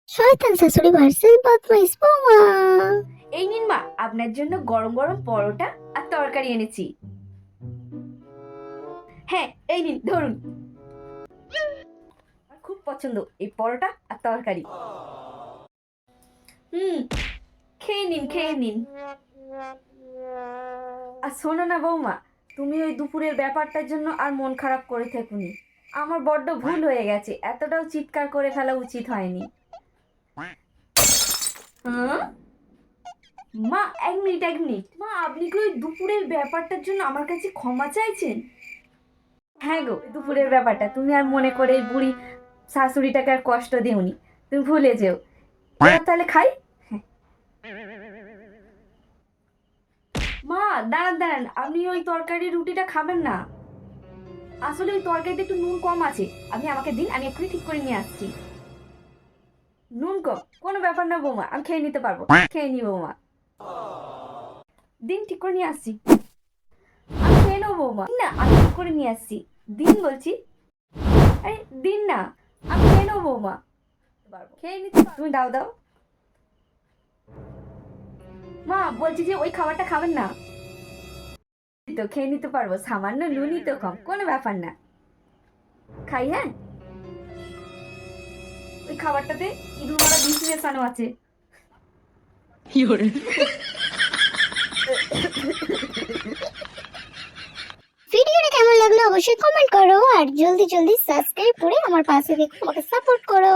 শয়তান শাশুড়ি ভার্সেস বদমাইশ বৌমা। এই নিন মা, আপনার জন্য গরম গরম পরোটা আর তরকারি এনেছি। হ্যাঁ, এই নিন ধরুন। আমার খুব পছন্দ এই পরোটা আর তরকারি। খেয়ে নিন খেয়ে নিন। আর শোনো না বৌমা, তুমি ওই দুপুরের ব্যাপারটার জন্য আর মন খারাপ করে থেকুনি। আমার বড্ড ভুল হয়ে গেছে, এতটাও চিৎকার করে ফেলা উচিত হয়নি। মা এক মিনিট এক মিনিট, মা আপনি কি ওই দুপুরের ব্যাপারটার জন্য আমার কাছে ক্ষমা চাইছেন? হ্যাঁ গো, দুপুরের ব্যাপারটা তুমি আর মনে করে এই বুড়ি শাশুড়িটাকে আর কষ্ট দিওনি, তুমি ভুলে যেও। এবার তাহলে খাই। মা দাঁড়ান দাঁড়ান, আপনি ওই তরকারি রুটিটা খাবেন না। আসলে ওই তরকারিতে একটু নুন কম আছে, আপনি আমাকে দিন, আমি এক্ষুনি ঠিক করে নিয়ে আসছি। নুন কম কোনো ব্যাপার না বৌমা, আমি খেয়ে নিতে পারবো, খেয়ে নি বৌমা। দিন, ঠিক করে নিয়ে আসছি। আমি খেয়ে নেবো বৌমা, না আমি ঠিক করে নিয়ে আসছি, দিন বলছি। আরে দিন না, আমি খেয়ে নেবো বৌমা, খেয়ে নিতে তুমি দাও দাও। মা বলছি যে ওই খাবারটা খাবেন না তো, খেয়ে নিতে পারবো, সামান্য নুনই তো কম, কোনো ব্যাপার না, খাই। হ্যাঁ, ওই খাবারটাতে ইঁদুর মারা বিষ মেশানো আছে। ভিডিওটা কেমন লাগলো অবশ্যই কমেন্ট করো, আর জলদি জলদি সাবস্ক্রাইব করে আমার পাশে দেখো, আমাকে সাপোর্ট করো।